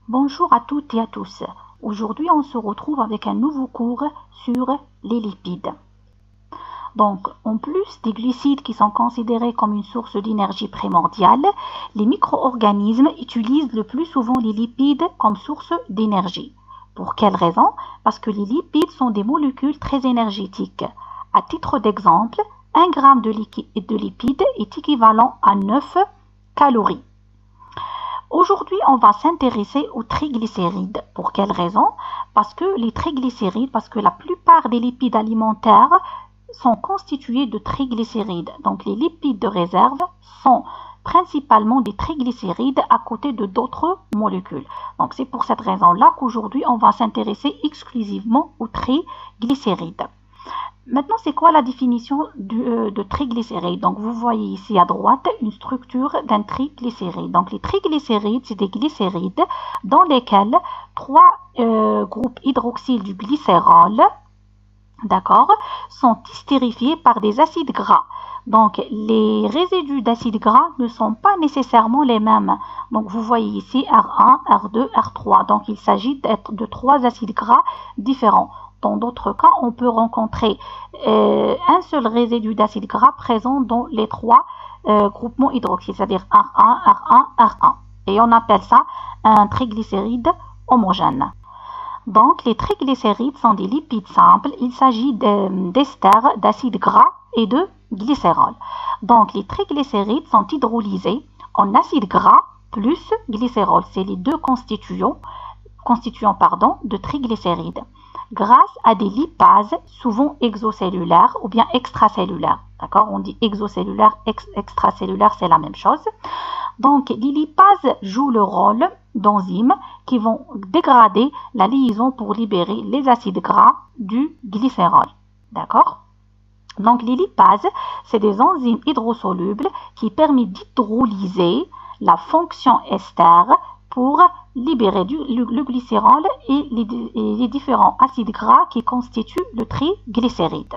Bonjour à toutes et à tous. Aujourd'hui, on se retrouve avec un nouveau cours sur les lipides. Donc, en plus des glucides qui sont considérés comme une source d'énergie primordiale, les micro-organismes utilisent le plus souvent les lipides comme source d'énergie. Pour quelle raison? Parce que les lipides sont des molécules très énergétiques. À titre d'exemple, 1 gramme de lipides est équivalent à 9 calories. Aujourd'hui, on va s'intéresser aux triglycérides. Pour quelle raison? Parce que la plupart des lipides alimentaires sont constitués de triglycérides. Donc, les lipides de réserve sont principalement des triglycérides à côté de d'autres molécules. Donc, c'est pour cette raison-là qu'aujourd'hui, on va s'intéresser exclusivement aux triglycérides. Maintenant, c'est quoi la définition de triglycérides? Donc, vous voyez ici à droite une structure d'un triglycéride. Donc, les triglycérides, c'est des glycérides dans lesquels 3 groupes hydroxyles du glycérol, d'accord, sont estérifiés par des acides gras. Donc, les résidus d'acides gras ne sont pas nécessairement les mêmes. Donc, vous voyez ici R1, R2, R3. Donc, il s'agit de 3 acides gras différents. Dans d'autres cas, on peut rencontrer un seul résidu d'acide gras présent dans les 3 groupements hydroxyles, c'est-à-dire R1, R1, R1. Et on appelle ça un triglycéride homogène. Donc, les triglycérides sont des lipides simples. Il s'agit d'esters d'acides gras et de glycérol. Donc, les triglycérides sont hydrolysés en acide gras plus glycérol. C'est les deux constituants de triglycérides, grâce à des lipases souvent exocellulaires ou bien extracellulaires. D'accord? On dit exocellulaire, extracellulaire, c'est la même chose. Donc, les lipases jouent le rôle d'enzymes qui vont dégrader la liaison pour libérer les acides gras du glycérol. D'accord? Donc, les lipases, c'est des enzymes hydrosolubles qui permettent d'hydrolyser la fonction ester pour libérer le glycérol et les différents acides gras qui constituent le triglycéride.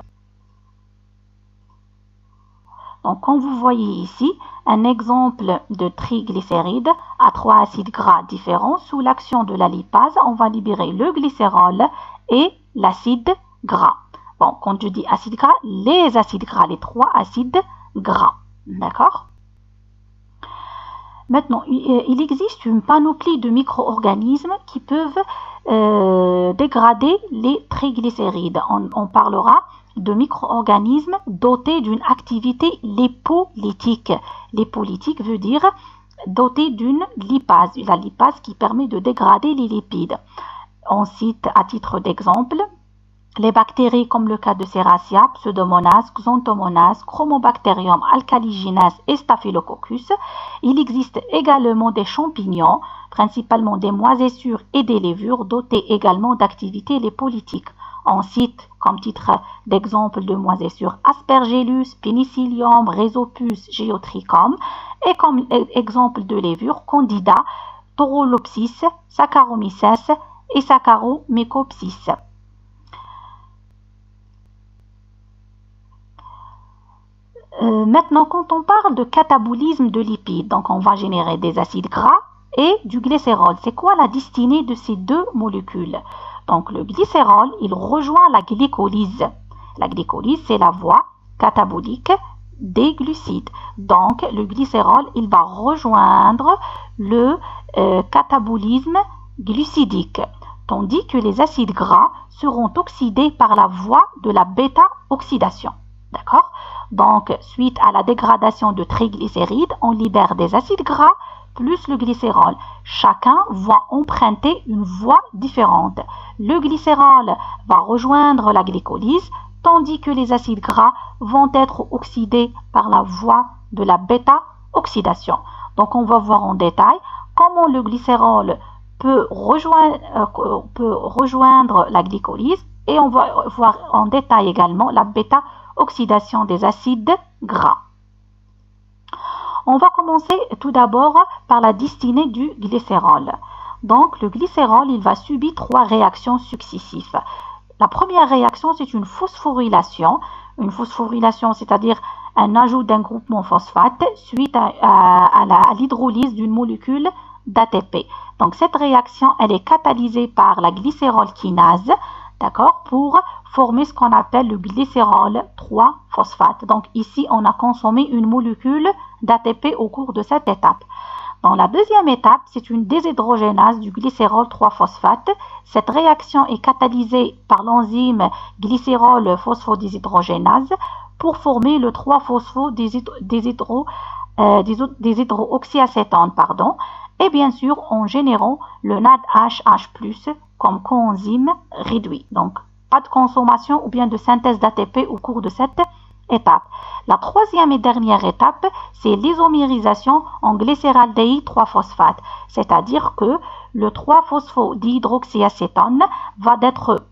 Donc, comme vous voyez ici, un exemple de triglycéride à 3 acides gras différents. Sous l'action de la lipase, on va libérer le glycérol et l'acide gras. Bon, quand je dis acide gras, les acides gras, les 3 acides gras. D'accord? Maintenant, il existe une panoplie de micro-organismes qui peuvent dégrader les triglycérides. On parlera de micro-organismes dotés d'une activité lipolytique. Lipolytique veut dire doté d'une lipase, la lipase qui permet de dégrader les lipides. On cite à titre d'exemple les bactéries comme le cas de Serratia, Pseudomonas, Xanthomonas, Chromobacterium alcaliginase et Staphylococcus. Il existe également des champignons, principalement des moisissures et des levures, dotés également d'activités lipolytiques. On cite comme titre d'exemple de moisissures Aspergillus, Penicillium, Rhizopus, Geotrichum, et comme exemple de levure Candida, Torolopsis, Saccharomyces et Saccharomycopsis. Maintenant, quand on parle de catabolisme de lipides, donc on va générer des acides gras et du glycérol. C'est quoi la destinée de ces deux molécules? Donc, le glycérol, il rejoint la glycolyse. La glycolyse, c'est la voie catabolique des glucides. Donc, le glycérol, il va rejoindre le catabolisme glucidique, tandis que les acides gras seront oxydés par la voie de la bêta-oxydation. D'accord? Donc, suite à la dégradation de triglycérides, on libère des acides gras plus le glycérol. Chacun va emprunter une voie différente. Le glycérol va rejoindre la glycolyse, tandis que les acides gras vont être oxydés par la voie de la bêta-oxydation. Donc, on va voir en détail comment le glycérol peut rejoindre la glycolyse, et on va voir en détail également la bêta-oxydation des acides gras. On va commencer tout d'abord par la destinée du glycérol. Donc, le glycérol, il va subir 3 réactions successives. La première réaction, c'est une phosphorylation. Une phosphorylation, c'est-à-dire un ajout d'un groupement phosphate suite à l'hydrolyse d'une molécule d'ATP. Donc cette réaction, elle est catalysée par la glycérolkinase, d'accord, pour former ce qu'on appelle le glycérol 3-phosphate. Donc ici, on a consommé une molécule d'ATP au cours de cette étape. Dans la deuxième étape, c'est une déshydrogénase du glycérol 3-phosphate. Cette réaction est catalysée par l'enzyme glycérol phosphodéshydrogénase pour former le 3-phosphodéshydroxyacétone, et bien sûr en générant le NADH+, comme coenzyme réduit. Donc, pas de consommation ou bien de synthèse d'ATP au cours de cette étape. La troisième et dernière étape, c'est l'isomérisation en glycéraldéhyde 3-phosphate, c'est-à-dire que le 3-phosphodihydroxyacétone va être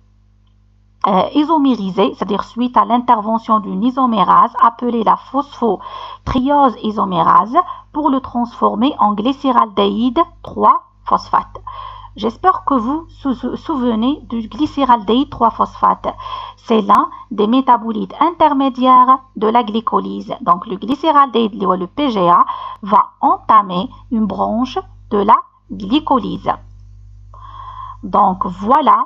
isomérisé, c'est-à-dire suite à l'intervention d'une isomérase appelée la phosphotriose isomérase pour le transformer en glycéraldéhyde 3-phosphate. J'espère que vous vous souvenez du glycéraldéhyde 3-phosphate. C'est l'un des métabolites intermédiaires de la glycolyse. Donc le glycéraldéhyde, le PGA, va entamer une branche de la glycolyse. Donc voilà,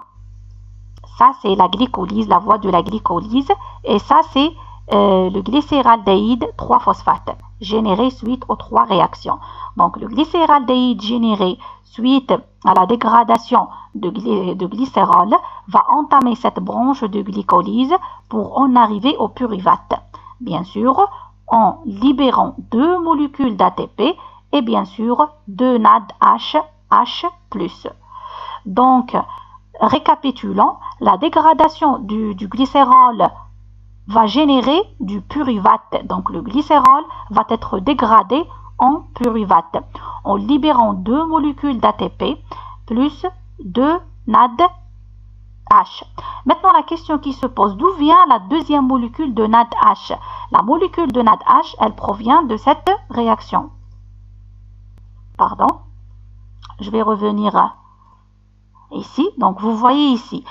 ça c'est la glycolyse, la voie de la glycolyse, et ça c'est le glycéraldéhyde 3-phosphate, généré suite aux trois réactions. Donc le glycéraldéhyde généré suite à la dégradation de glycérol va entamer cette branche de glycolyse pour en arriver au pyruvate. Bien sûr, en libérant deux molécules d'ATP et bien sûr deux NADH+. Donc, récapitulons, la dégradation du glycérol va générer du pyruvate. Donc le glycérol va être dégradé en pyruvate en libérant deux molécules d'ATP plus deux NADH. Maintenant la question qui se pose, d'où vient la deuxième molécule de NADH? La molécule de NADH, elle provient de cette réaction. Pardon, je vais revenir ici. Donc vous voyez ici,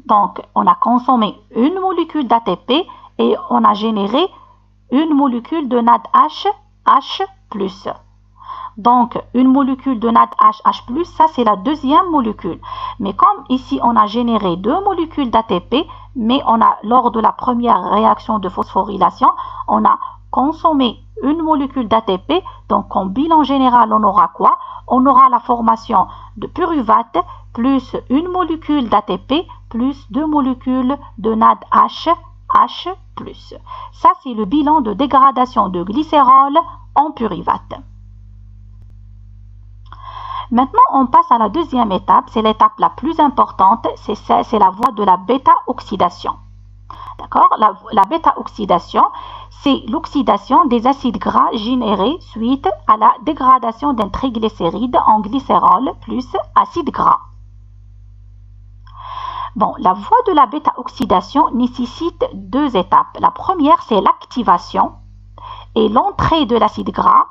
donc on a consommé une molécule d'ATP et on a généré une molécule de NADH+. Donc une molécule de NADH+, ça c'est la deuxième molécule. Mais comme ici on a généré deux molécules d'ATP, mais lors de la première réaction de phosphorylation, on a consommé une molécule d'ATP, donc en bilan général on aura quoi? On aura la formation de pyruvate plus une molécule d'ATP plus deux molécules de NADH+. Ça, c'est le bilan de dégradation de glycérol en pyruvate. Maintenant, on passe à la deuxième étape. C'est l'étape la plus importante. C'est la voie de la bêta-oxydation. D'accord? La bêta-oxydation, c'est l'oxydation des acides gras générés suite à la dégradation d'un triglycéride en glycérol plus acide gras. Bon, la voie de la bêta-oxydation nécessite deux étapes. La première, c'est l'activation et l'entrée de l'acide gras.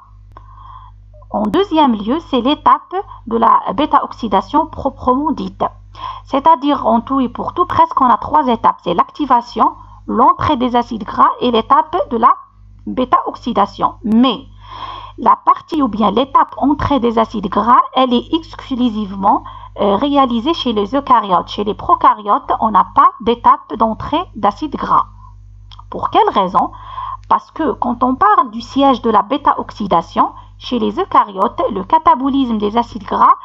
En deuxième lieu, c'est l'étape de la bêta-oxydation proprement dite. C'est-à-dire, en tout et pour tout, presque on a trois étapes. C'est l'activation, l'entrée des acides gras et l'étape de la bêta-oxydation. Mais la partie ou bien l'étape entrée des acides gras, elle est exclusivement réalisée chez les eucaryotes. Chez les procaryotes, on n'a pas d'étape d'entrée d'acides gras. Pour quelle raison? Parce que quand on parle du siège de la bêta-oxydation, chez les eucaryotes, le catabolisme des acides gras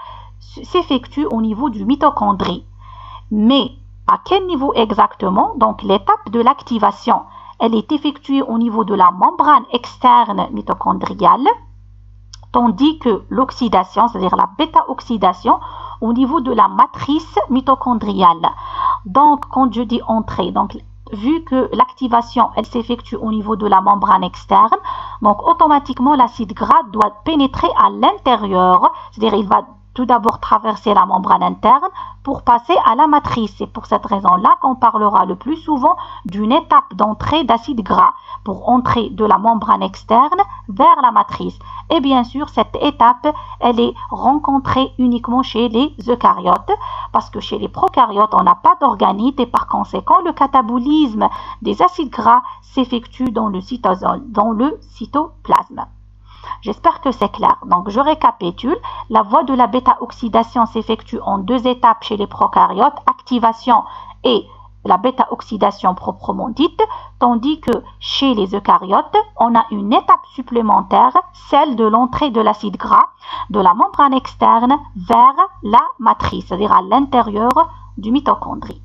s'effectue au niveau du mitochondrie. Mais à quel niveau exactement? Donc l'étape de l'activation, elle est effectuée au niveau de la membrane externe mitochondriale, tandis que l'oxydation, c'est-à-dire la bêta-oxydation, au niveau de la matrice mitochondriale. Donc quand je dis entrée, donc vu que l'activation, elle s'effectue au niveau de la membrane externe, donc automatiquement l'acide gras doit pénétrer à l'intérieur, c'est-à-dire il va tout d'abord traverser la membrane interne pour passer à la matrice. C'est pour cette raison-là qu'on parlera le plus souvent d'une étape d'entrée d'acide gras pour entrer de la membrane externe vers la matrice. Et bien sûr, cette étape, elle est rencontrée uniquement chez les eucaryotes parce que chez les procaryotes, on n'a pas d'organites et par conséquent, le catabolisme des acides gras s'effectue dans le cytosol, dans le cytoplasme. J'espère que c'est clair. Donc, je récapitule. La voie de la bêta-oxydation s'effectue en 2 étapes chez les prokaryotes, activation et la bêta-oxydation proprement dite, tandis que chez les eucaryotes, on a une étape supplémentaire, celle de l'entrée de l'acide gras de la membrane externe vers la matrice, c'est-à-dire à l'intérieur du mitochondrie.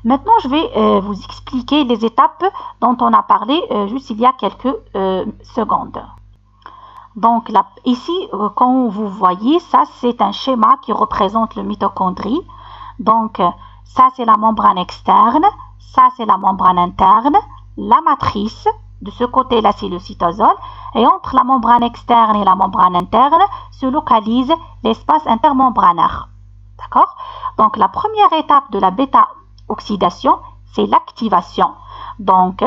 Maintenant, je vais vous expliquer les étapes dont on a parlé juste il y a quelques secondes. Donc là, ici, quand vous voyez, ça c'est un schéma qui représente le mitochondrie. Donc, ça c'est la membrane externe, ça c'est la membrane interne, la matrice, de ce côté-là c'est le cytosol, et entre la membrane externe et la membrane interne se localise l'espace intermembranaire. D'accord? Donc, la première étape de la bêta-oxydation, c'est l'activation. Donc,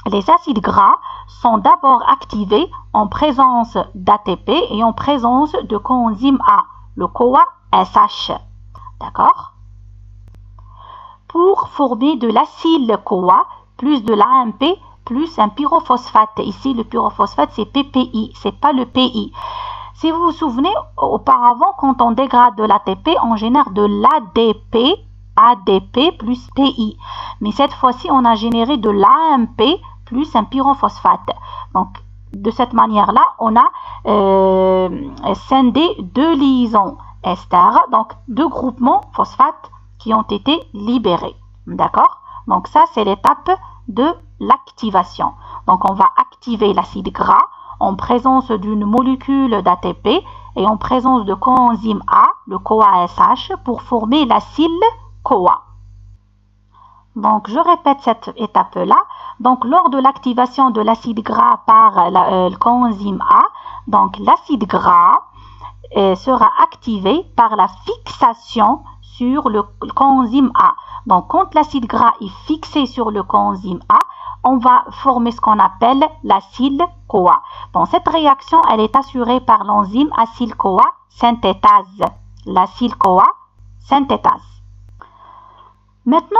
les acides gras sont d'abord activés en présence d'ATP et en présence de coenzyme A, le CoA-SH. D'accord? Pour former de l'acyle-CoA plus de l'AMP plus un pyrophosphate. Ici, le pyrophosphate, c'est PPI, c'est pas le PI. Si vous vous souvenez, auparavant, quand on dégrade de l'ATP, on génère de l'ADP, ADP plus PI. Mais cette fois-ci, on a généré de l'AMP plus un pyrophosphate. Donc, de cette manière-là, on a scindé 2 liaisons ester, donc 2 groupements phosphates qui ont été libérés. D'accord? Donc, ça, c'est l'étape de l'activation. Donc, on va activer l'acide gras en présence d'une molécule d'ATP et en présence de coenzyme A, le CoA-SH, pour former l'acyle-CoA. Donc, je répète cette étape-là. Donc, lors de l'activation de l'acide gras par le coenzyme A, donc l'acide gras sera activé par la fixation sur le coenzyme A. Donc, quand l'acide gras est fixé sur le coenzyme A, on va former ce qu'on appelle l'acyle-CoA. Bon, cette réaction, elle est assurée par l'enzyme acyle-CoA synthétase. L'acyle-CoA synthétase. Maintenant,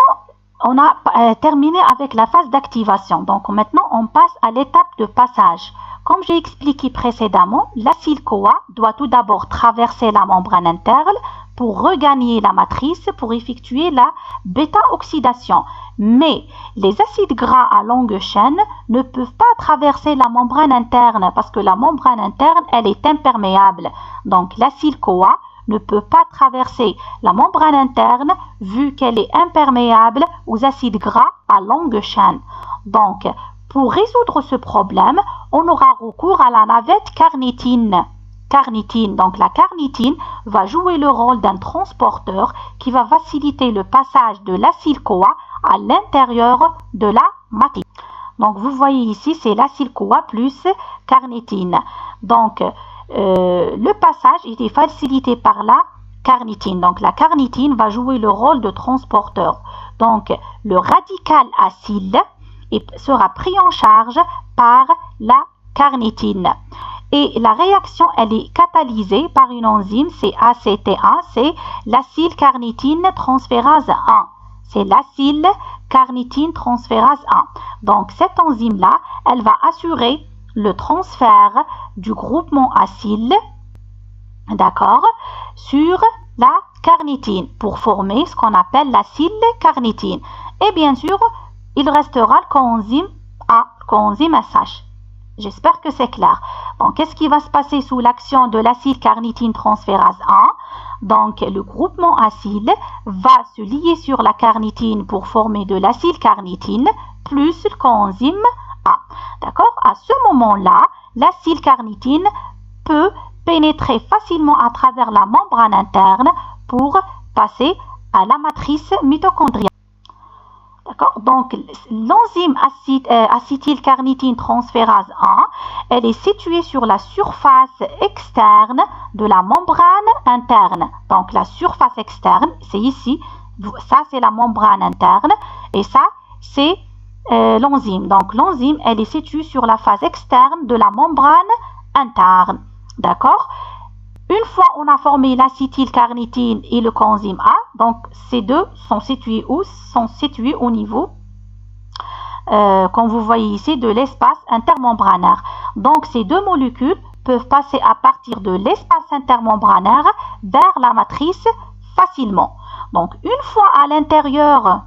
on a terminé avec la phase d'activation. Donc, maintenant, on passe à l'étape de passage. Comme j'ai expliqué précédemment, l'acyle-CoA doit tout d'abord traverser la membrane interne pour regagner la matrice pour effectuer la bêta-oxydation. Mais les acides gras à longue chaîne ne peuvent pas traverser la membrane interne parce que la membrane interne, elle est imperméable. Donc, l'acyle-CoA ne peut pas traverser la membrane interne vu qu'elle est imperméable aux acides gras à longue chaîne. Donc, pour résoudre ce problème, on aura recours à la navette carnitine. Donc, la carnitine va jouer le rôle d'un transporteur qui va faciliter le passage de l'acyle-CoA à l'intérieur de la matrice. Donc, vous voyez ici, c'est l'acyle-CoA plus carnitine. Donc, le passage est facilité par la carnitine. Donc, la carnitine va jouer le rôle de transporteur. Donc, le radical acyle sera pris en charge par la carnitine. Et la réaction, elle est catalysée par une enzyme, c'est ACT1, c'est l'acyle-carnitine transférase 1. C'est l'acyle-carnitine transférase 1. Donc, cette enzyme-là, elle va assurer le transfert du groupement acyle, d'accord, sur la carnitine pour former ce qu'on appelle l'acyle-carnitine. Et bien sûr, il restera le coenzyme A, le coenzyme SH. J'espère que c'est clair. Donc, qu'est-ce qui va se passer sous l'action de l'acyle-carnitine transférase 1? Donc, le groupement acyle va se lier sur la carnitine pour former de l'acyle-carnitine plus le coenzyme A. D'accord? À ce moment-là, l'acyle-carnitine peut pénétrer facilement à travers la membrane interne pour passer à la matrice mitochondriale. D'accord? Donc, l'enzyme acétylcarnitine transférase 1, elle est située sur la surface externe de la membrane interne. Donc, la surface externe, c'est ici. Ça, c'est la membrane interne. Et ça, c'est l'enzyme. Donc, l'enzyme, elle est située sur la face externe de la membrane interne. D'accord? Une fois on a formé l'acétylcarnitine et le coenzyme A, donc ces deux sont situés où? Sont situés au niveau comme vous voyez ici, de l'espace intermembranaire. Donc, ces deux molécules peuvent passer à partir de l'espace intermembranaire vers la matrice facilement. Donc, une fois à l'intérieur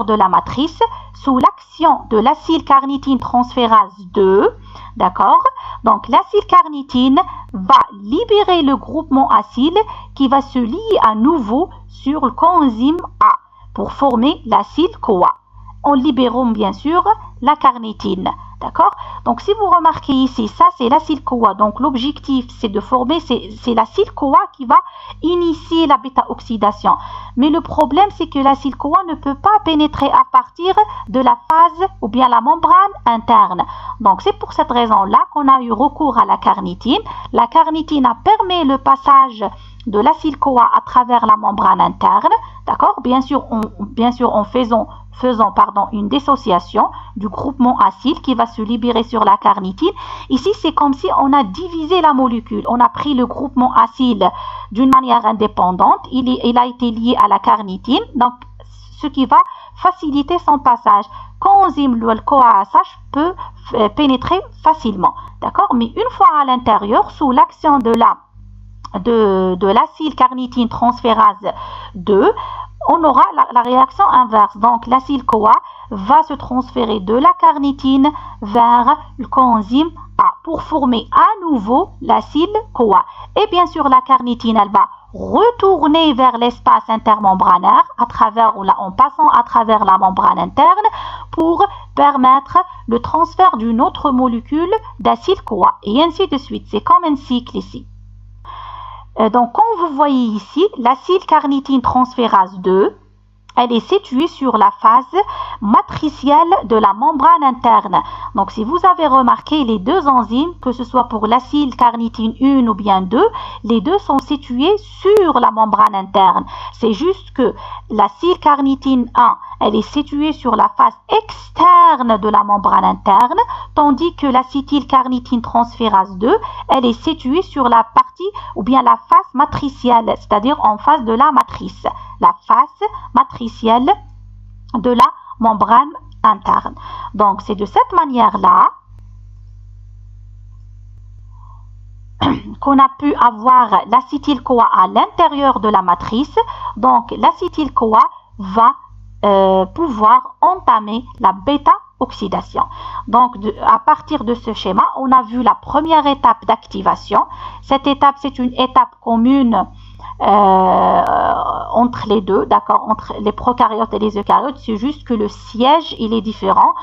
de la matrice, sous l'action de l'acylcarnitine transférase 2, d'accord? Donc, l'acylcarnitine va libérer le groupement acyle qui va se lier à nouveau sur le coenzyme A pour former l'acyle-CoA, en libérant bien sûr la carnitine. D'accord? Donc, si vous remarquez ici, ça c'est l'acyle-CoA. Donc, l'objectif c'est de former, c'est l'acyle-CoA qui va initier la bêta-oxydation. Mais le problème c'est que l'acyle-CoA ne peut pas pénétrer à partir de la phase ou bien la membrane interne. Donc, c'est pour cette raison-là qu'on a eu recours à la carnitine. La carnitine a permis le passage de l'acyle-CoA à travers la membrane interne. D'accord? Bien sûr, en faisant une dissociation du groupement acyle qui va se libérer sur la carnitine. Ici, c'est comme si on a divisé la molécule. On a pris le groupement acyle d'une manière indépendante. Il a été lié à la carnitine, donc ce qui va faciliter son passage. Coenzyme, le CoASH peut pénétrer facilement. D'accord? Mais une fois à l'intérieur, sous l'action de l'acylcarnitine transférase 2, on aura la réaction inverse. Donc, l'acyle-CoA va se transférer de la carnitine vers le coenzyme A pour former à nouveau l'acyle-CoA. Et bien sûr, la carnitine, elle va retourner vers l'espace intermembranaire en passant à travers la membrane interne pour permettre le transfert d'une autre molécule d'acyle-CoA. Et ainsi de suite. C'est comme un cycle ici. Donc, comme vous voyez ici, l'acylcarnitine transférase 2, elle est située sur la phase matricielle de la membrane interne. Donc, si vous avez remarqué, les deux enzymes, que ce soit pour l'acylcarnitine 1 ou bien 2, les deux sont situés sur la membrane interne. C'est juste que l'acylcarnitine 1, elle est située sur la face externe de la membrane interne, tandis que l'acétylcarnitine transférase 2, elle est située sur la partie ou bien la face matricielle, c'est-à-dire en face de la matrice. La face matricielle de la membrane interne. Donc, c'est de cette manière-là qu'on a pu avoir l'acétyl-CoA à l'intérieur de la matrice. Donc, l'acétyl-CoA va pouvoir entamer la bêta-oxydation. Donc, à partir de ce schéma, on a vu la première étape d'activation. Cette étape, c'est une étape commune entre les deux, d'accord, entre les prokaryotes et les eucaryotes. C'est juste que le siège, il est différent.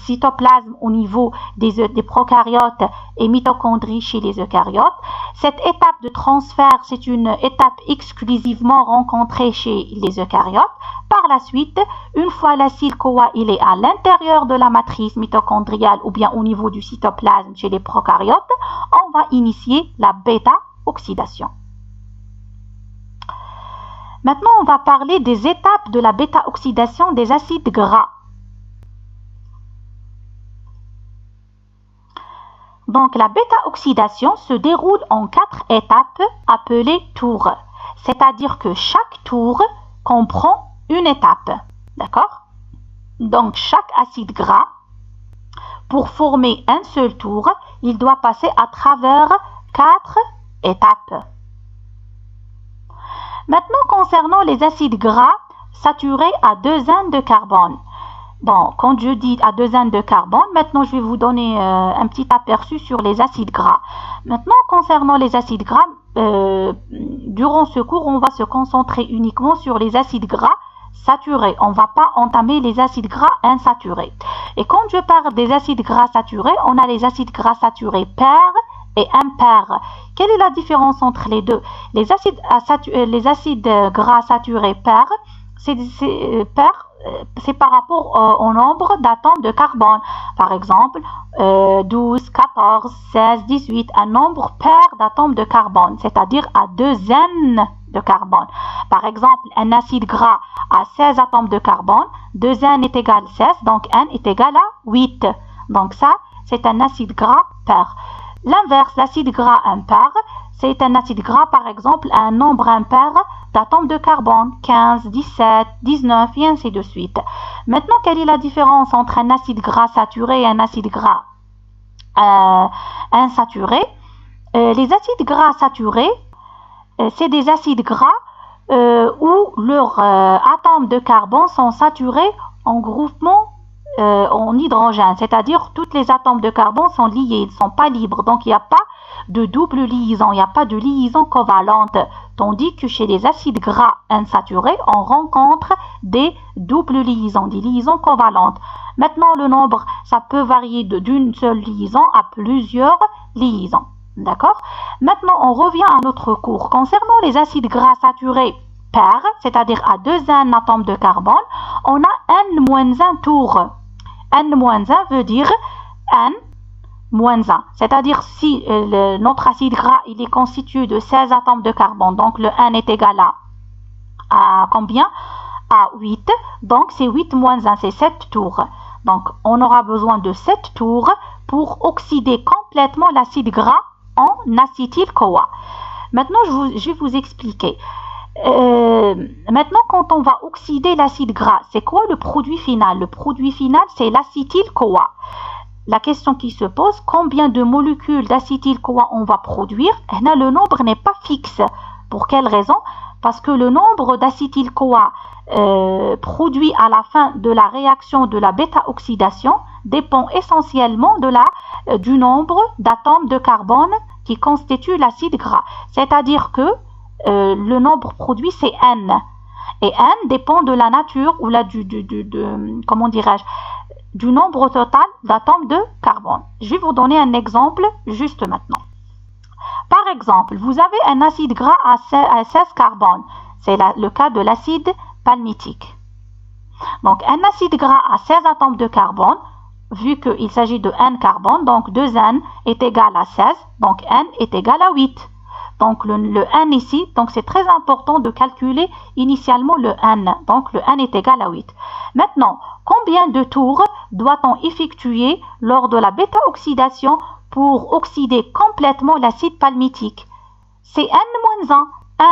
Cytoplasme au niveau des prokaryotes et mitochondries chez les eucaryotes. Cette étape de transfert, c'est une étape exclusivement rencontrée chez les eucaryotes. Par la suite, une fois l'acyle-CoA il est à l'intérieur de la matrice mitochondriale ou bien au niveau du cytoplasme chez les prokaryotes, on va initier la bêta-oxydation. Maintenant, on va parler des étapes de la bêta-oxydation des acides gras. Donc, la bêta-oxydation se déroule en 4 étapes appelées tours. C'est-à-dire que chaque tour comprend une étape. D'accord? Donc, chaque acide gras, pour former un seul tour, il doit passer à travers 4 étapes. Maintenant, concernant les acides gras saturés à 2 ânes de carbone. Bon, quand je dis à 2 ânes de carbone, maintenant je vais vous donner un petit aperçu sur les acides gras. Maintenant, concernant les acides gras, durant ce cours, on va se concentrer uniquement sur les acides gras saturés. On ne va pas entamer les acides gras insaturés. Et quand je parle des acides gras saturés, on a les acides gras saturés pairs et impairs. Quelle est la différence entre les deux? Les acides gras saturés pairs, c'est par rapport au nombre d'atomes de carbone. Par exemple, 12, 14, 16, 18, un nombre pair d'atomes de carbone, c'est-à-dire à 2 N de carbone. Par exemple, un acide gras a 16 atomes de carbone, 2 N est égal à 16, donc N est égal à 8. Donc ça, c'est un acide gras pair. L'inverse, l'acide gras impair, c'est un acide gras, par exemple, un nombre impair d'atomes de carbone, 15, 17, 19 et ainsi de suite. Maintenant, quelle est la différence entre un acide gras saturé et un acide gras insaturé? Les acides gras saturés, c'est des acides gras où leurs atomes de carbone sont saturés en groupement en hydrogène, c'est-à-dire tous les atomes de carbone sont liés, ils ne sont pas libres, donc il n'y a pas de double liaison, il n'y a pas de liaison covalente, tandis que chez les acides gras insaturés, on rencontre des doubles liaisons, des liaisons covalentes. Maintenant, le nombre, ça peut varier d'une seule liaison à plusieurs liaisons. D'accord? Maintenant, on revient à notre cours. Concernant les acides gras saturés pairs, c'est-à-dire à 2 N atomes de carbone, on a N-1 tours. N-1 veut dire N-1. C'est-à-dire si notre acide gras il est constitué de 16 atomes de carbone, donc le N est égal à combien? À 8. Donc c'est 8-1, c'est 7 tours. Donc on aura besoin de 7 tours pour oxyder complètement l'acide gras en acétyl-CoA. Maintenant, je vais vous expliquer. Maintenant, quand on va oxyder l'acide gras, c'est quoi le produit final? Le produit final, c'est l'acétyl-CoA. La question qui se pose, combien de molécules d'acétyl-CoA on va produire? Et là, le nombre n'est pas fixe. Pour quelle raison? Parce que le nombre d'acétyl-CoA produit à la fin de la réaction de la bêta-oxydation dépend essentiellement du nombre d'atomes de carbone qui constituent l'acide gras. C'est-à-dire que le nombre produit c'est N. Et N dépend de la nature ou comment dirais-je, du nombre total d'atomes de carbone. Je vais vous donner un exemple juste maintenant. Par exemple, vous avez un acide gras à 16 carbone. C'est le cas de l'acide palmitique. Donc, un acide gras à 16 atomes de carbone, vu qu'il s'agit de N carbone, donc 2N est égal à 16, donc N est égal à 8. Donc, le N ici, donc c'est très important de calculer initialement le N. Donc, le N est égal à 8. Maintenant, combien de tours doit-on effectuer lors de la bêta-oxydation pour oxyder complètement l'acide palmitique? C'est N-1.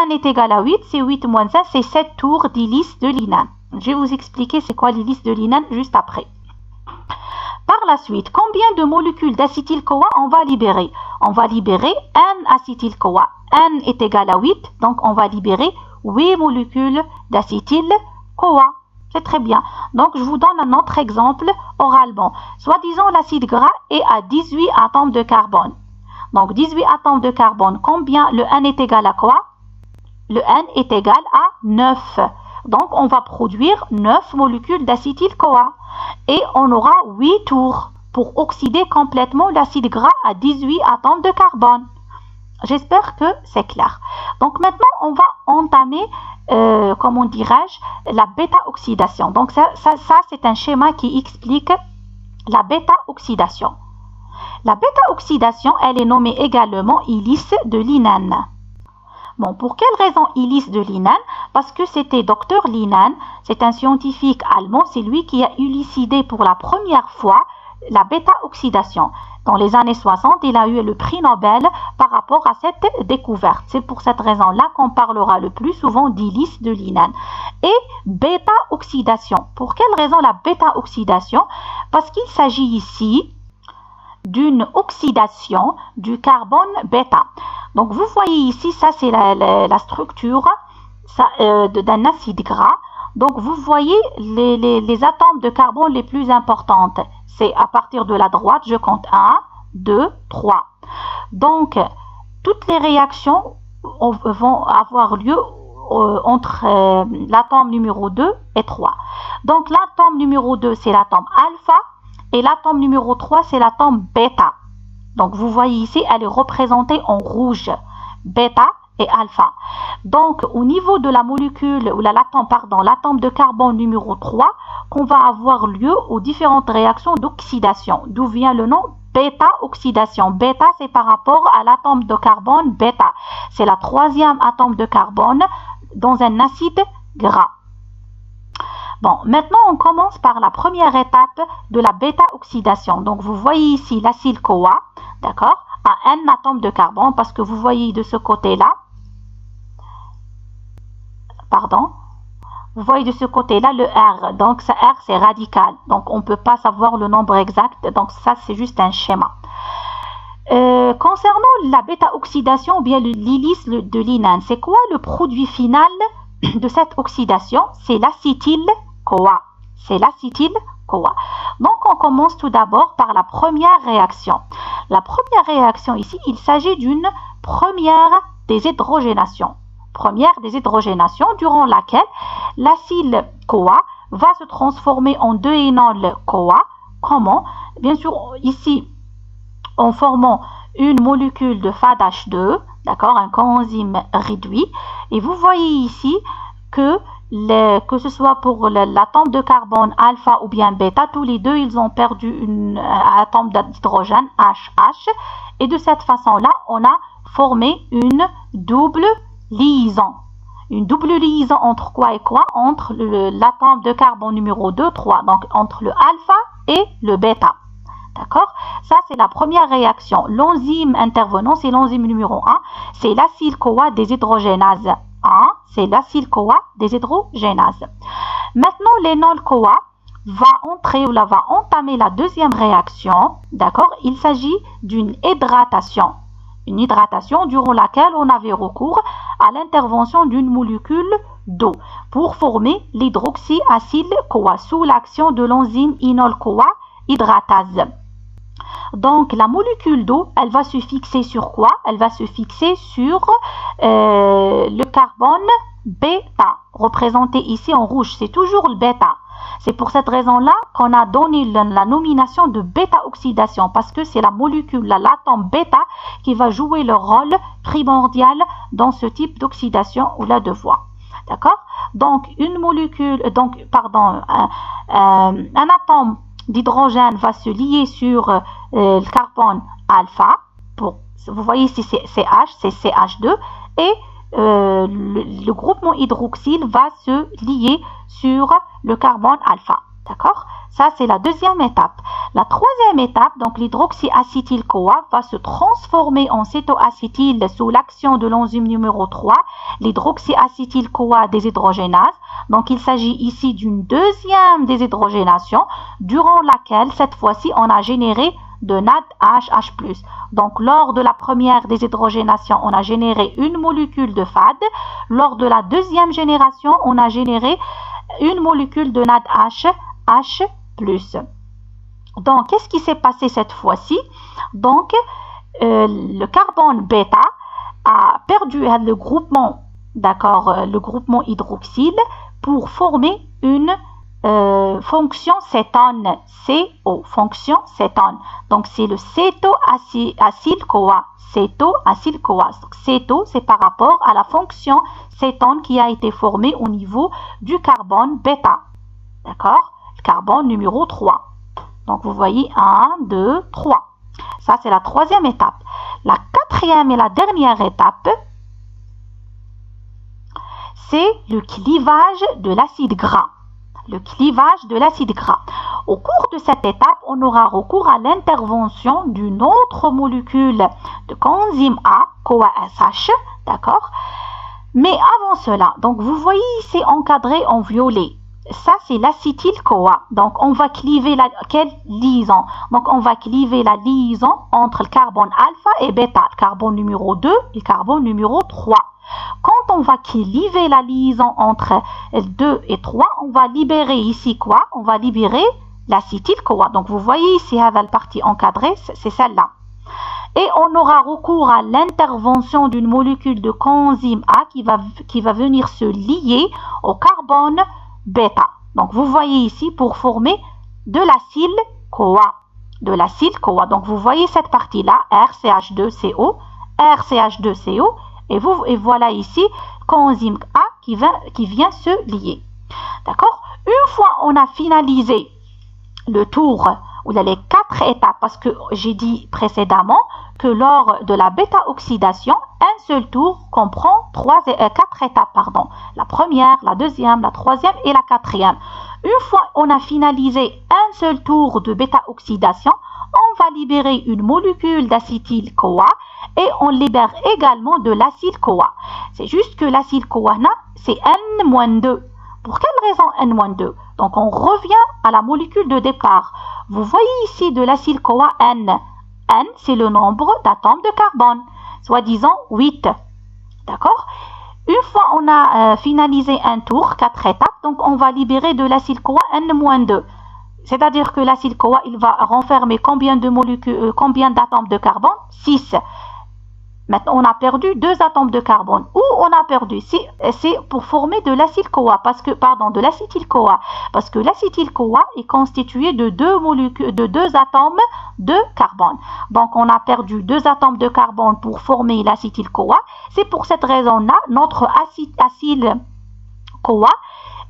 N est égal à 8, c'est 8-1, c'est 7 tours d'hélice de Linane. Je vais vous expliquer c'est quoi l'hélice de Linane juste après. Par la suite, combien de molécules d'acétyl-CoA on va libérer? On va libérer N-acétyl-CoA. N est égal à 8, donc on va libérer 8 molécules d'acétyl-CoA. C'est très bien. Donc, je vous donne un autre exemple oralement. Soi-disant, l'acide gras est à 18 atomes de carbone. Donc, 18 atomes de carbone, combien? Le N est égal à quoi? Le N est égal à 9. Donc, on va produire 9 molécules d'acétyl-CoA. Et on aura 8 tours pour oxyder complètement l'acide gras à 18 atomes de carbone. J'espère que c'est clair. Donc, maintenant, on va entamer, comment dirais-je, la bêta-oxydation. Donc, ça c'est un schéma qui explique la bêta-oxydation. La bêta-oxydation, elle est nommée également hélice de Linane. Bon, pour quelle raison hélice de Linane? Parce que c'était Dr Linane, c'est un scientifique allemand, c'est lui qui a élucidé pour la première fois la bêta-oxydation. Dans les années 60, il a eu le prix Nobel par rapport à cette découverte. C'est pour cette raison-là qu'on parlera le plus souvent d'hélice de Linane. Et bêta-oxydation. Pour quelle raison la bêta-oxydation? Parce qu'il s'agit ici d'une oxydation du carbone bêta. Donc, vous voyez ici, ça c'est la structure d'un acide gras. Donc, vous voyez les atomes de carbone les plus importantes. C'est à partir de la droite, je compte 1, 2, 3. Donc, toutes les réactions vont avoir lieu entre l'atome numéro 2 et 3. Donc, l'atome numéro 2, c'est l'atome alpha. Et l'atome numéro 3, c'est l'atome bêta. Donc, vous voyez ici, elle est représentée en rouge. Bêta et alpha. Donc, au niveau de la molécule, ou l'atome de carbone numéro 3, qu'on va avoir lieu aux différentes réactions d'oxydation. D'où vient le nom bêta-oxydation. Bêta, c'est par rapport à l'atome de carbone bêta. C'est la troisième atome de carbone dans un acide gras. Bon, maintenant, on commence par la première étape de la bêta-oxydation. Donc, vous voyez ici l'acide CoA, d'accord, à un atome de carbone, parce que vous voyez de ce côté-là, pardon, vous voyez de ce côté-là le R, donc ce R c'est radical, donc on ne peut pas savoir le nombre exact, donc ça c'est juste un schéma. Concernant la bêta-oxydation ou bien l'hélice de l'inane, c'est quoi le produit final de cette oxydation? C'est l'acétyl-CoA. C'est l'acétyl-CoA. Donc on commence tout d'abord par la première réaction. La première réaction ici, il s'agit d'une première déshydrogénation. Première déshydrogénation durant laquelle l'acétyl-CoA va se transformer en 2-énol-CoA. Comment? Bien sûr, ici, en formant une molécule de FADH2, d'accord, un coenzyme réduit. Et vous voyez ici que ce soit pour l'atome de carbone alpha ou bien bêta, tous les deux, ils ont perdu un atome d'hydrogène, HH. Et de cette façon-là, on a formé une double liaison. Une double liaison entre quoi et quoi? Entre l'atome de carbone numéro 2, 3. Donc, entre le alpha et le bêta. D'accord? Ça, c'est la première réaction. L'enzyme intervenant, c'est l'enzyme numéro 1. C'est l'acétyl-CoA déshydrogénase 1. C'est l'acétyl-CoA déshydrogénase. Maintenant, l'énol-CoA va entrer ou va entamer la deuxième réaction. D'accord? Il s'agit d'une hydratation. Une hydratation durant laquelle on avait recours à l'intervention d'une molécule d'eau pour former l'hydroxyacétyl-CoA sous l'action de l'enzyme énol-CoA hydratase. Donc, la molécule d'eau, elle va se fixer sur quoi? Elle va se fixer sur le carbone bêta, représenté ici en rouge. C'est toujours le bêta. C'est pour cette raison-là qu'on a donné la nomination de bêta-oxydation, parce que c'est la molécule, l'atome bêta, qui va jouer le rôle primordial dans ce type d'oxydation ou là de voie. D'accord? Donc, une molécule, un atome d'hydrogène va se lier sur le carbone alpha. Vous voyez ici c'est CH, c'est CH2. Et le groupement hydroxyle va se lier sur le carbone alpha. D'accord? Ça, c'est la deuxième étape. La troisième étape, donc l'hydroxyacétyl-CoA va se transformer en cétoacétyl sous l'action de l'enzyme numéro 3, l'hydroxyacétyl-CoA déshydrogénase. Donc, il s'agit ici d'une deuxième déshydrogénation durant laquelle, cette fois-ci, on a généré de NADH+. Donc, lors de la première déshydrogénation, on a généré une molécule de FAD. Lors de la deuxième génération, on a généré une molécule de NADH+. Donc, qu'est-ce qui s'est passé cette fois-ci? Donc, le carbone bêta a perdu le groupement, d'accord, le groupement hydroxyle pour former une fonction cétone, CO, fonction cétone. Donc, c'est le cétoacétyl-CoA. Cétoacétyl-CoA. Céto, c'est par rapport à la fonction cétone qui a été formée au niveau du carbone bêta. D'accord? Le carbone numéro 3. Donc, vous voyez 1, 2, 3. Ça, c'est la troisième étape. La quatrième et la dernière étape, c'est le clivage de l'acide gras. Le clivage de l'acide gras. Au cours de cette étape, on aura recours à l'intervention d'une autre molécule de coenzyme A, CoASH, d'accord? Mais avant cela, donc vous voyez ici encadré en violet. Ça, c'est l'acétyl-CoA. Donc, on va cliver quelle liaison? Donc, on va cliver la liaison entre le carbone alpha et bêta, le carbone numéro 2 et le carbone numéro 3. Quand on va cliver la liaison entre 2 et 3, on va libérer ici quoi? On va libérer l'acétyl-CoA. Donc, vous voyez ici, la partie encadrée, c'est celle-là. Et on aura recours à l'intervention d'une molécule de coenzyme A qui va venir se lier au carbone bêta. Donc, vous voyez ici pour former de l'acétyl-CoA. De l'acétyl-CoA. Donc, vous voyez cette partie-là, RCH2CO, RCH2CO, et voilà ici coenzyme A qui vient se lier. D'accord? Une fois on a finalisé le tour, ou les 4 étapes, parce que j'ai dit précédemment que lors de la bêta-oxydation, un seul tour comprend 4 étapes. Pardon. La première, la deuxième, la troisième et la quatrième. Une fois on a finalisé un seul tour de bêta-oxydation, on va libérer une molécule d'acétyl-CoA et on libère également de l'acyle-CoA. C'est juste que l'acyle-CoA, c'est N-2. Pour quelle raison N-2? Donc on revient à la molécule de départ. Vous voyez ici de l'acyle-CoA N. N, c'est le nombre d'atomes de carbone, soi-disant 8. D'accord? Une fois on a finalisé un tour, 4 étapes, donc on va libérer de l'acyle-CoA N-2. C'est-à-dire que l'acyle-CoA, il va renfermer combien de molécules, combien d'atomes de carbone? 6. Maintenant, on a perdu 2 atomes de carbone. Où on a perdu? C'est pour former de l'acyle-CoA, de l'acétyl-CoA, parce que l'acétyl-CoA est constitué de 2 atomes de carbone. Donc, on a perdu 2 atomes de carbone pour former l'acétyl-CoA. C'est pour cette raison-là, notre acyle-CoA,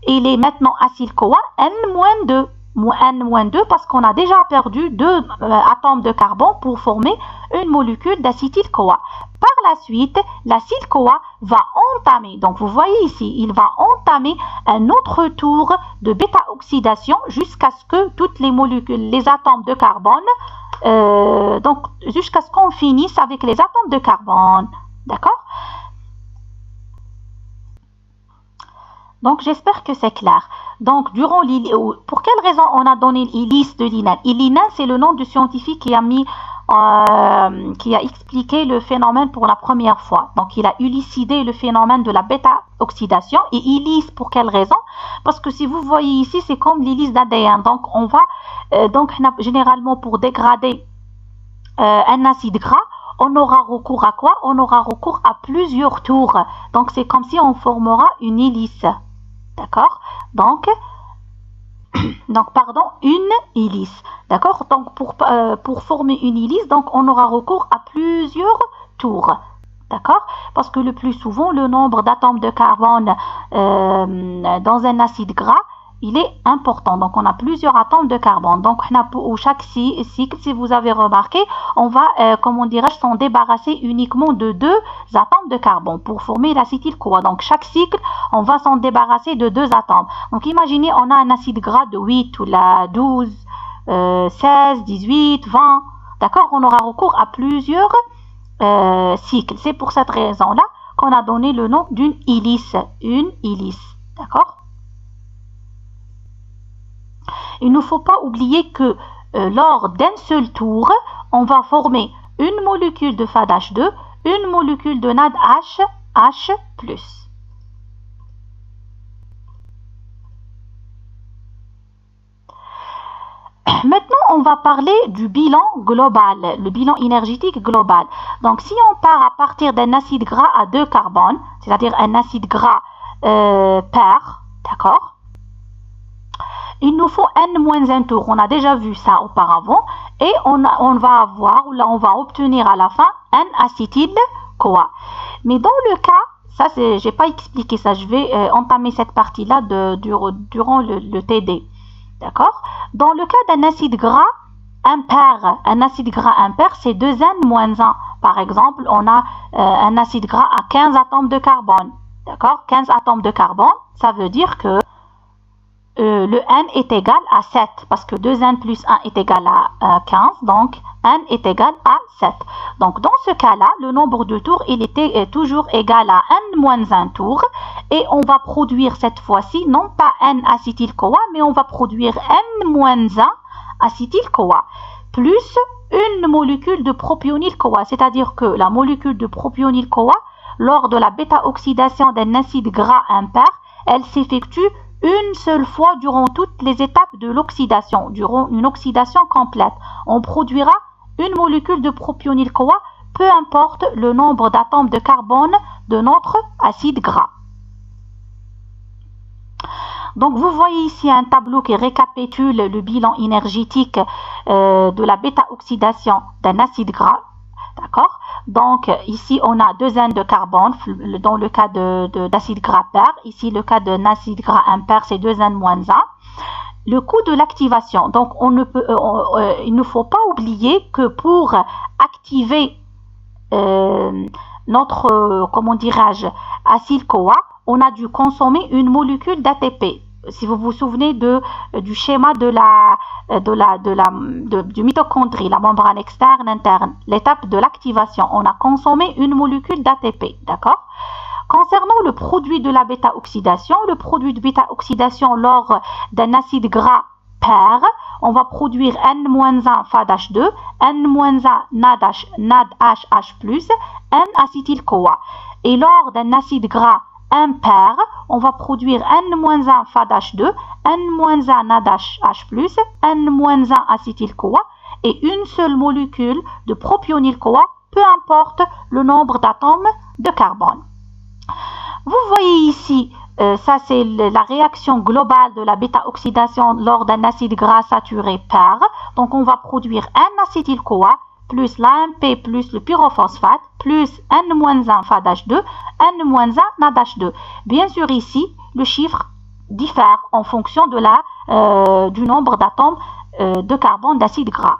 il est maintenant acyle-CoA N-2. N-2 parce qu'on a déjà perdu 2 atomes de carbone pour former une molécule d'acétyl-CoA. Par la suite, l'acyle-CoA va entamer, donc vous voyez ici, il va entamer un autre tour de bêta-oxydation jusqu'à ce que toutes les molécules, les atomes de carbone, donc jusqu'à ce qu'on finisse avec les atomes de carbone. D'accord? Donc j'espère que c'est clair. Donc pour quelle raison on a donné Illis de Linen? Linen, c'est le nom du scientifique qui a expliqué le phénomène pour la première fois. Donc il a élucidé le phénomène de la bêta-oxydation. Et Illis, pour quelle raison? Parce que si vous voyez ici, c'est comme l'hélice d'ADN. Donc on va généralement pour dégrader un acide gras, on aura recours à quoi? On aura recours à plusieurs tours. Donc c'est comme si on formera une hélice. D'accord? Donc, une hélice. D'accord? Donc, pour former une hélice, donc, on aura recours à plusieurs tours. D'accord? Parce que le plus souvent, le nombre d'atomes de carbone dans un acide gras, il est important. Donc, on a plusieurs atomes de carbone. Donc, pour chaque cycle, si vous avez remarqué, on va, s'en débarrasser uniquement de 2 atomes de carbone pour former l'acétyl-CoA. Donc, chaque cycle, on va s'en débarrasser de 2 atomes. Donc, imaginez, on a un acide gras de 8 ou 12, 16, 18, 20. D'accord? On aura recours à plusieurs cycles. C'est pour cette raison-là qu'on a donné le nom d'une hélice. Une hélice. D'accord? Il ne faut pas oublier que lors d'un seul tour, on va former une molécule de FADH2, une molécule de NADH, H+. Maintenant, on va parler du bilan global, le bilan énergétique global. Donc, si on part à partir d'un acide gras à 2 carbones, c'est-à-dire un acide gras pair, d'accord? Il nous faut N-1 tour. On a déjà vu ça auparavant. Et on va avoir, ou là on va obtenir à la fin, N-acétyl-CoA. Mais dans le cas, ça j'ai pas expliqué ça, je vais entamer cette partie-là durant le TD. D'accord? Dans le cas d'un acide gras impair, c'est 2N-1. Par exemple, on a un acide gras à 15 atomes de carbone. D'accord? 15 atomes de carbone, ça veut dire que le N est égal à 7 parce que 2N plus 1 est égal à 15, donc N est égal à 7. Donc dans ce cas-là, le nombre de tours il était toujours égal à N-1 tour et on va produire cette fois-ci non pas N-acétyl-CoA mais on va produire N-1 acétyl-CoA plus une molécule de propionyle-CoA, c'est-à-dire que la molécule de propionyle-CoA lors de la bêta-oxydation d'un acide gras impair, elle s'effectue une seule fois durant toutes les étapes de l'oxydation, durant une oxydation complète. On produira une molécule de propionyle-CoA, peu importe le nombre d'atomes de carbone de notre acide gras. Donc vous voyez ici un tableau qui récapitule le bilan énergétique de la bêta-oxydation d'un acide gras. D'accord? Donc ici on a 2 N de carbone dans le cas d'acide gras pair. Ici le cas d'un acide gras impair c'est 2N-1. Le coût de l'activation. Donc il ne faut pas oublier que pour activer notre acyle-CoA, on a dû consommer une molécule d'ATP. si vous vous souvenez du schéma du mitochondrie, la membrane externe, interne, l'étape de l'activation, on a consommé une molécule d'ATP, d'accord? Concernant le produit de la bêta-oxydation, le produit de bêta-oxydation lors d'un acide gras pair, on va produire N-1 FADH2, N-1 NADH+, N-acétyl-CoA. Et lors d'un acide gras impair, on va produire N-1 FADH2, N-1 NADH+, N-1 acétyl-CoA et une seule molécule de propionyl-CoA, peu importe le nombre d'atomes de carbone. Vous voyez ici, ça c'est la réaction globale de la bêta-oxydation lors d'un acide gras saturé pair. Donc on va produire N-acétyl-CoA plus l'AMP plus le pyrophosphate plus N-1 FADH2, N-1 NADH2. Bien sûr ici, le chiffre diffère en fonction du nombre d'atomes de carbone d'acide gras.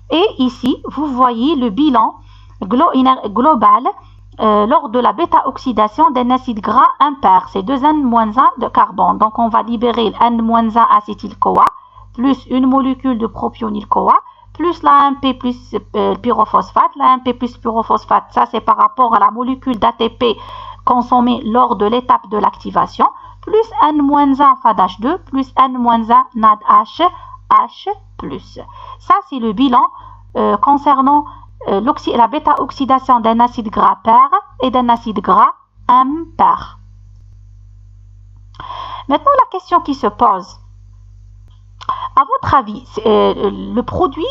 Et ici, vous voyez le bilan global lors de la bêta-oxydation d'un acide gras impair, c'est 2 N-1 de carbone. Donc on va libérer N-1 acétyl-CoA plus une molécule de propionyl-CoA plus l'AMP plus pyrophosphate. L'AMP plus pyrophosphate, ça c'est par rapport à la molécule d'ATP consommée lors de l'étape de l'activation, plus N-1 FADH2 plus N-1 NADH+. Ça c'est le bilan concernant la bêta-oxydation d'un acide gras pair et d'un acide gras impair. Maintenant, la question qui se pose, à votre avis, le produit,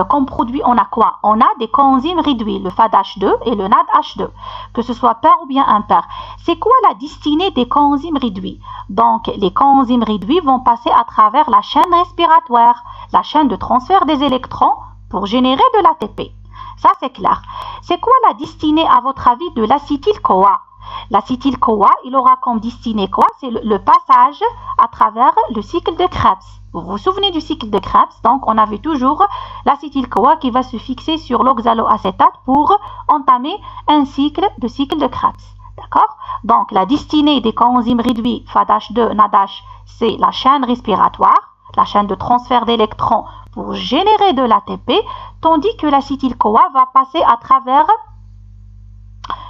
comme produit, on a quoi? On a des coenzymes réduits, le FADH2 et le NADH2, que ce soit pair ou bien impair. C'est quoi la destinée des coenzymes réduits? Donc, les coenzymes réduits vont passer à travers la chaîne respiratoire, la chaîne de transfert des électrons pour générer de l'ATP. Ça, c'est clair. C'est quoi la destinée, à votre avis, de l'acétyl-CoA? L'acétyl-CoA, il aura comme destinée quoi? C'est le passage à travers le cycle de Krebs. Vous vous souvenez du cycle de Krebs? Donc, on avait toujours l'acétyl-CoA qui va se fixer sur l'oxaloacétate pour entamer un cycle de Krebs. D'accord? Donc, la destinée des coenzymes réduits FADH2, NADH, c'est la chaîne respiratoire, la chaîne de transfert d'électrons pour générer de l'ATP, tandis que l'acétyl-CoA va passer à travers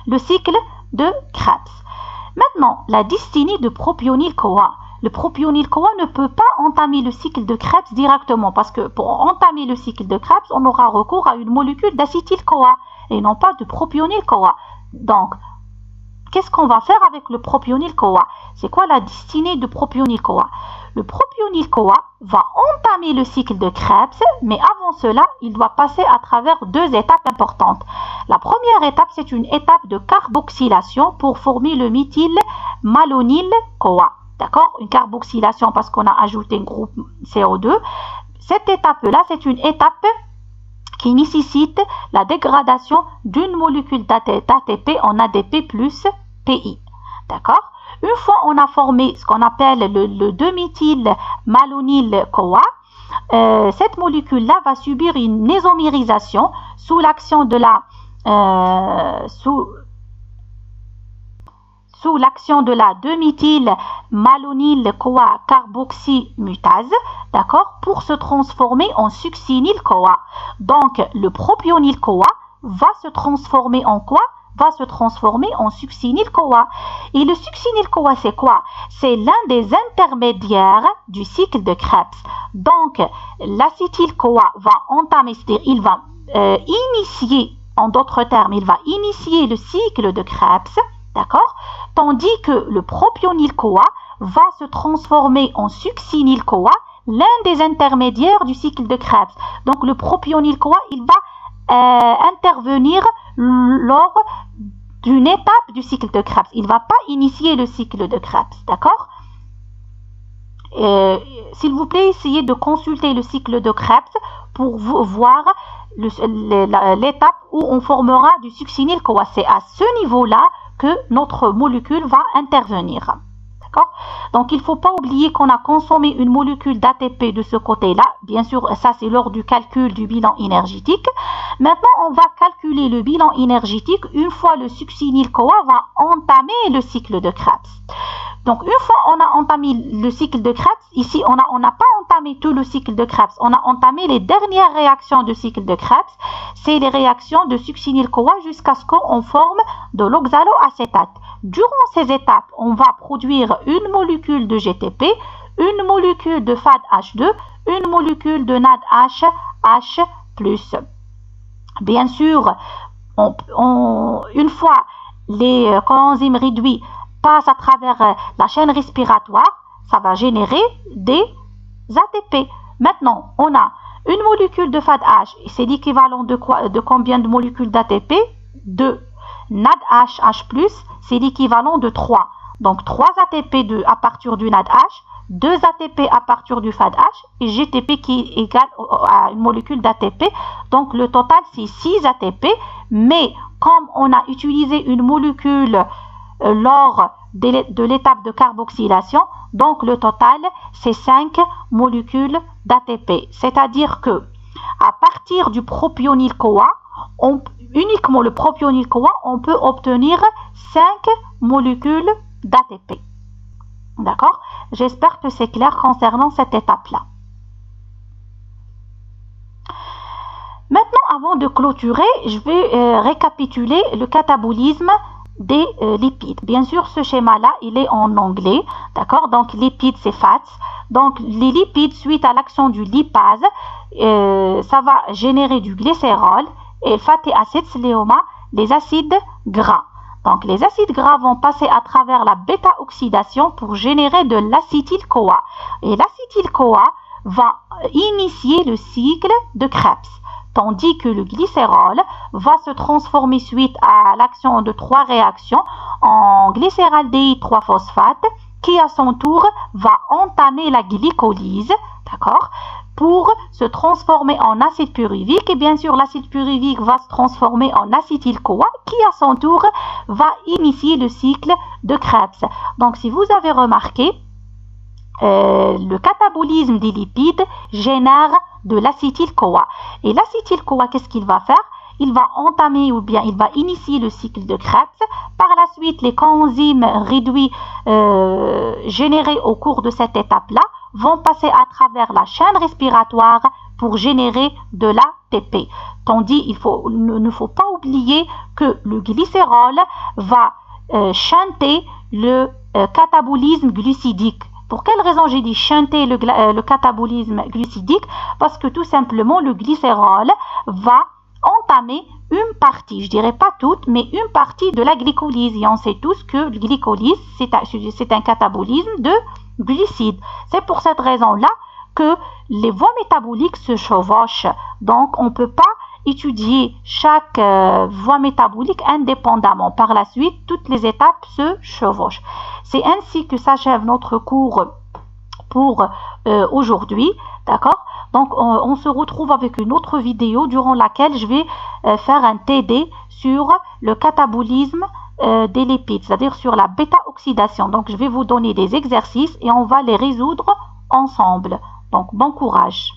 le cycle de Krebs. Maintenant, la destinée de propionyl-CoA. Le propionyl-CoA ne peut pas entamer le cycle de Krebs directement parce que pour entamer le cycle de Krebs, on aura recours à une molécule d'acétyl-CoA et non pas de propionyl-CoA. Donc, qu'est-ce qu'on va faire avec le propionyl-CoA? C'est quoi la destinée de propionyl-CoA? Le propionyl-CoA va entamer le cycle de Krebs, mais avant cela, il doit passer à travers deux étapes importantes. La première étape, c'est une étape de carboxylation pour former le méthylmalonyl-CoA. D'accord? Une carboxylation parce qu'on a ajouté un groupe CO2. Cette étape-là, c'est une étape qui nécessite la dégradation d'une molécule d'ATP en ADP plus PI. D'accord? Une fois on a formé ce qu'on appelle le 2-méthylmalonyl-CoA, cette molécule-là va subir une isomérisation sous l'action de la sous l'action de la 2-méthylmalonyl-CoA carboxymutase, d'accord, pour se transformer en succinyl-CoA. Donc, le propionyl-CoA va se transformer en quoi? Va se transformer en succinyl-CoA. Et le succinyl-CoA, c'est quoi? C'est l'un des intermédiaires du cycle de Krebs. Donc, l'acétyl-CoA va entamer, c'est-à-dire il va initier, en d'autres termes, il va initier le cycle de Krebs, d'accord? Tandis que le propionyl-CoA va se transformer en succinyl-CoA, l'un des intermédiaires du cycle de Krebs. Donc, le propionyl-CoA, il va intervenir lors d'une étape du cycle de Krebs. Il ne va pas initier le cycle de Krebs, d'accord? S'il vous plaît, essayez de consulter le cycle de Krebs pour voir l'étape où on formera du succinyl-CoA. C'est à ce niveau-là que notre molécule va intervenir. D'accord? Donc, il ne faut pas oublier qu'on a consommé une molécule d'ATP de ce côté-là. Bien sûr, ça, c'est lors du calcul du bilan énergétique. Maintenant, on va calculer le bilan énergétique une fois le succinyl-CoA va entamer le cycle de Krebs. Donc, une fois on a entamé le cycle de Krebs, ici on n'a pas entamé tout le cycle de Krebs, on a entamé les dernières réactions du cycle de Krebs, c'est les réactions de succinyl-CoA jusqu'à ce qu'on forme de l'oxaloacétate. Durant ces étapes, on va produire une molécule de GTP, une molécule de FADH2, une molécule de NADH, H+. Bien sûr, une fois les coenzymes réduits passent à travers la chaîne respiratoire, ça va générer des ATP. Maintenant, on a une molécule de FADH, c'est l'équivalent de combien de molécules d'ATP? 2. NADH, H+, c'est l'équivalent de 3. Donc 3 ATP à partir du NADH, 2 ATP à partir du FADH et GTP qui est égal à une molécule d'ATP. Donc le total c'est 6 ATP, mais comme on a utilisé une molécule lors de l'étape de carboxylation, donc le total c'est 5 molécules d'ATP. C'est-à-dire que à partir du propionyl-CoA, uniquement le propionyl-CoA, on peut obtenir 5 molécules d'ATP. D'accord? J'espère que c'est clair concernant cette étape-là. Maintenant, avant de clôturer, je vais récapituler le catabolisme des lipides. Bien sûr, ce schéma-là, il est en anglais. D'accord? Donc, lipides, c'est fats. Donc, les lipides, suite à l'action du lipase, ça va générer du glycérol et le fatty acid, c'est les acides gras. Donc, les acides gras vont passer à travers la bêta-oxydation pour générer de l'acétyl-CoA. Et l'acétyl-CoA va initier le cycle de Krebs, tandis que le glycérol va se transformer suite à l'action de 3 réactions en glycéraldéhyde 3-phosphate, qui à son tour va entamer la glycolyse, d'accord, pour se transformer en acide pyruvique. Et bien sûr, l'acide pyruvique va se transformer en acétyl-CoA qui, à son tour, va initier le cycle de Krebs. Donc, si vous avez remarqué, le catabolisme des lipides génère de l'acétyl-CoA. Et l'acétyl-CoA, qu'est-ce qu'il va faire? Il va entamer ou bien il va initier le cycle de Krebs. Par la suite, les coenzymes réduits générés au cours de cette étape-là vont passer à travers la chaîne respiratoire pour générer de l'ATP. Tandis il ne faut pas oublier que le glycérol va chanter le catabolisme glucidique. Pour quelle raison j'ai dit chanter le catabolisme glucidique? Parce que tout simplement le glycérol va entamer une partie, je dirais pas toute, mais une partie de la glycolyse. Et on sait tous que la glycolyse, c'est un catabolisme de glucides. C'est pour cette raison-là que les voies métaboliques se chevauchent. Donc, on ne peut pas étudier chaque voie métabolique indépendamment. Par la suite, toutes les étapes se chevauchent. C'est ainsi que s'achève notre cours pour aujourd'hui. D'accord? Donc, on se retrouve avec une autre vidéo durant laquelle je vais faire un TD sur le catabolisme des lipides, c'est-à-dire sur la bêta-oxydation. Donc, je vais vous donner des exercices et on va les résoudre ensemble. Donc, bon courage.